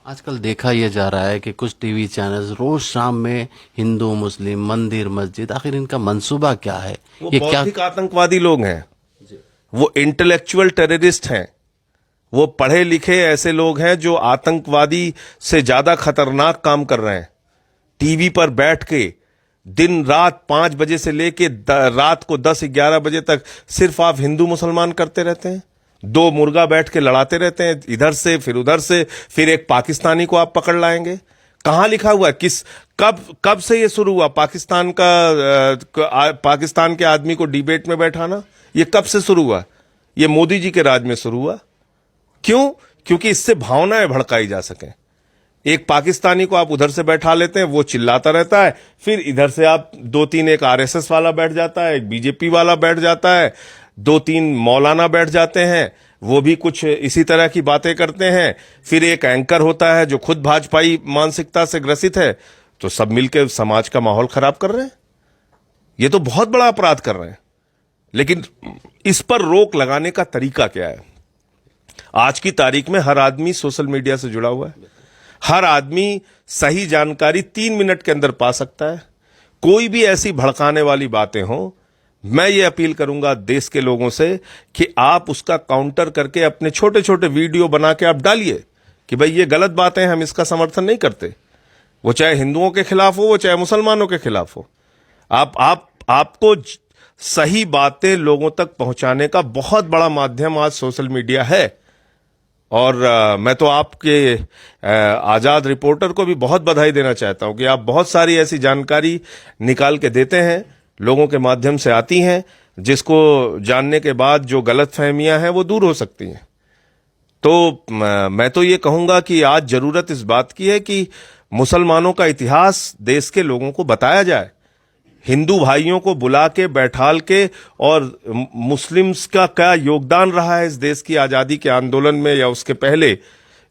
आजकल देखा यह जा रहा है कि कुछ टीवी चैनल्स रोज शाम में हिंदू मुस्लिम मंदिर मस्जिद, आखिर इनका मंसूबा क्या है? वो ये क्या? बौद्धिक आतंकवादी लोग हैं, वो इंटेलेक्चुअल टेररिस्ट हैं, वो पढ़े लिखे ऐसे लोग हैं जो आतंकवादी से ज्यादा खतरनाक काम कर रहे हैं। टीवी पर बैठ के दिन रात 5 बजे से लेके रात को 10-11 बजे तक सिर्फ आप हिंदू मुसलमान करते रहते हैं। दो मुर्गा बैठ के लड़ाते रहते हैं, इधर से फिर उधर से, फिर एक पाकिस्तानी को आप पकड़ लाएंगे। कहां लिखा हुआ है? किस कब कब से ये शुरू हुआ पाकिस्तान के आदमी को डिबेट में बैठाना? ये कब से शुरू हुआ? ये मोदी जी के राज में शुरू हुआ। क्यों? क्योंकि इससे भावनाएं भड़काई जा सकें। एक पाकिस्तानी को आप उधर से बैठा लेते हैं, वो चिल्लाता रहता है, फिर इधर से आप 2-3, एक आरएसएस वाला बैठ जाता है, एक बीजेपी वाला बैठ जाता है, 2-3 मौलाना बैठ जाते हैं, वो भी कुछ इसी तरह की बातें करते हैं, फिर एक एंकर होता है जो खुद भाजपाई मानसिकता से ग्रसित है, तो सब मिलकर समाज का माहौल खराब कर रहे हैं। ये तो बहुत बड़ा अपराध कर रहे हैं। लेकिन इस पर रोक लगाने का तरीका क्या है? आज की तारीख में हर आदमी सोशल मीडिया से जुड़ा हुआ है, हर आदमी सही जानकारी 3 मिनट के अंदर पा सकता है। कोई भी ऐसी भड़काने वाली बातें हो, मैं ये अपील करूंगा देश के लोगों से कि आप उसका काउंटर करके अपने छोटे छोटे वीडियो बना के आप डालिए कि भाई ये गलत बातें, हम इसका समर्थन नहीं करते। वो चाहे हिंदुओं के खिलाफ हो, वो चाहे मुसलमानों के खिलाफ हो। आपको सही बातें लोगों तक पहुंचाने का बहुत बड़ा माध्यम आज सोशल मीडिया है। और मैं तो आपके आजाद रिपोर्टर को भी बहुत बधाई देना चाहता हूं कि आप बहुत सारी ऐसी जानकारी निकाल के देते हैं, लोगों के माध्यम से आती हैं, जिसको जानने के बाद जो गलतफहमियां हैं वो दूर हो सकती हैं। तो मैं तो ये कहूंगा कि आज जरूरत इस बात की है कि मुसलमानों का इतिहास देश के लोगों को बताया जाए, हिंदू भाइयों को बुला के बैठाल के, और मुस्लिम्स का क्या योगदान रहा है इस देश की आजादी के आंदोलन में या उसके पहले,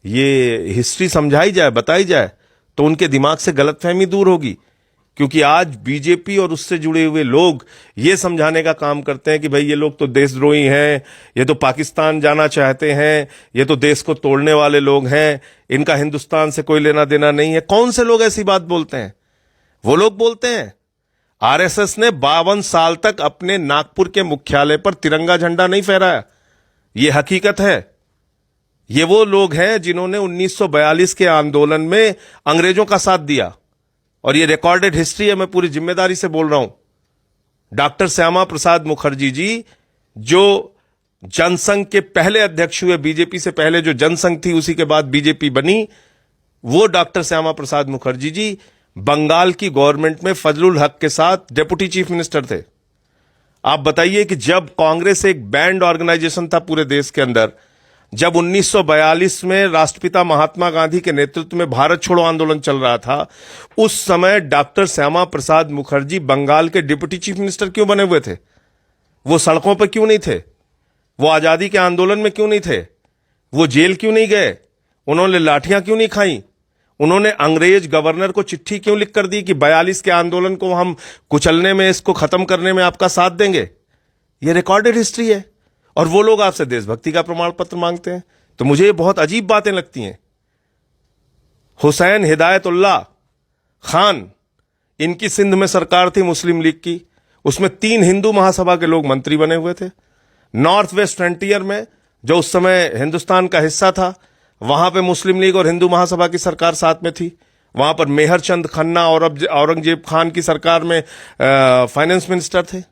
ये हिस्ट्री समझाई जाए, बताई जाए, तो उनके दिमाग से गलतफहमी दूर होगी। क्योंकि आज बीजेपी और उससे जुड़े हुए लोग ये समझाने का काम करते हैं कि भाई ये लोग तो देशद्रोही हैं, ये तो पाकिस्तान जाना चाहते हैं, ये तो देश को तोड़ने वाले लोग हैं, इनका हिंदुस्तान से कोई लेना देना नहीं है। कौन से लोग ऐसी बात बोलते हैं? वो लोग बोलते हैं। आरएसएस ने 52 साल तक अपने नागपुर के मुख्यालय पर तिरंगा झंडा नहीं फहराया। ये हकीकत है। ये वो लोग हैं जिन्होंने 1942 के आंदोलन में अंग्रेजों का साथ दिया, और ये रिकॉर्डेड हिस्ट्री है, मैं पूरी जिम्मेदारी से बोल रहा हूं। डॉक्टर श्यामा प्रसाद मुखर्जी जी, जो जनसंघ के पहले अध्यक्ष हुए, बीजेपी से पहले जो जनसंघ थी उसी के बाद बीजेपी बनी, वो डॉक्टर श्यामा प्रसाद मुखर्जी जी बंगाल की गवर्नमेंट में फजलुल हक के साथ डेप्यूटी चीफ मिनिस्टर थे। आप बताइए कि जब कांग्रेस एक बैंड ऑर्गेनाइजेशन था पूरे देश के अंदर, जब 1942 में राष्ट्रपिता महात्मा गांधी के नेतृत्व में भारत छोड़ो आंदोलन चल रहा था, उस समय डॉक्टर श्यामा प्रसाद मुखर्जी बंगाल के डिप्टी चीफ मिनिस्टर क्यों बने हुए थे? वो सड़कों पर क्यों नहीं थे? वो आजादी के आंदोलन में क्यों नहीं थे? वो जेल क्यों नहीं गए? उन्होंने लाठियां क्यों नहीं खाई? उन्होंने अंग्रेज गवर्नर को चिट्ठी क्यों लिख कर दी कि 42 के आंदोलन को हम कुचलने में, इसको खत्म करने में आपका साथ देंगे? ये रिकॉर्डेड हिस्ट्री है। और वो लोग आपसे देशभक्ति का प्रमाण पत्र मांगते हैं। तो मुझे ये बहुत अजीब बातें लगती हैं। हुसैन हिदायतुल्लाह खान, इनकी सिंध में सरकार थी मुस्लिम लीग की, उसमें 3 हिंदू महासभा के लोग मंत्री बने हुए थे। नॉर्थ वेस्ट फ्रंटियर में, जो उस समय हिंदुस्तान का हिस्सा था, वहां पे मुस्लिम लीग और हिंदू महासभा की सरकार साथ में थी। वहां पर मेहर चंद खन्ना और औरंगजेब खान की सरकार में फाइनेंस मिनिस्टर थे।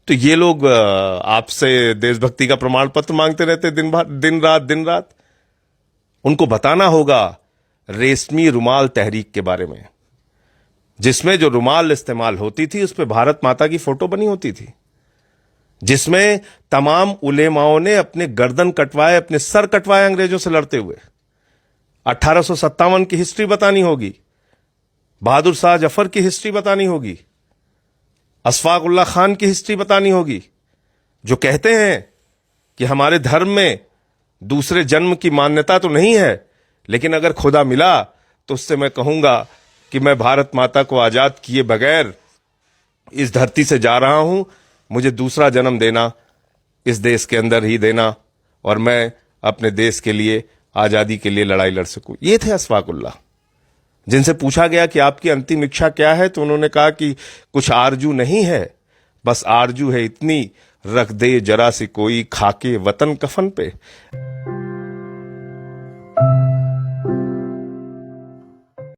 तो ये लोग आपसे देशभक्ति का प्रमाण पत्र मांगते रहते दिन रात। उनको बताना होगा रेशमी रुमाल तहरीक के बारे में, जिसमें जो रुमाल इस्तेमाल होती थी उस पर भारत माता की फोटो बनी होती थी, जिसमें तमाम उलेमाओं ने अपने गर्दन कटवाए, अपने सर कटवाए अंग्रेजों से लड़ते हुए। 1857 की हिस्ट्री बतानी होगी, बहादुर शाह जफर की हिस्ट्री बतानी होगी, अशफाक उल्लाह खान की हिस्ट्री बतानी होगी, जो कहते हैं कि हमारे धर्म में दूसरे जन्म की मान्यता तो नहीं है, लेकिन अगर खुदा मिला तो उससे मैं कहूंगा कि मैं भारत माता को आजाद किए बगैर इस धरती से जा रहा हूं, मुझे दूसरा जन्म देना, इस देश के अंदर ही देना, और मैं अपने देश के लिए आजादी के लिए लड़ाई लड़ सकूं। ये थे अशफाकुल्लाह। जिनसे पूछा गया कि आपकी अंतिम इच्छा क्या है, तो उन्होंने कहा कि कुछ आरजू नहीं है, बस आरजू है इतनी, रख दे जरा सी कोई खाके वतन कफन पे।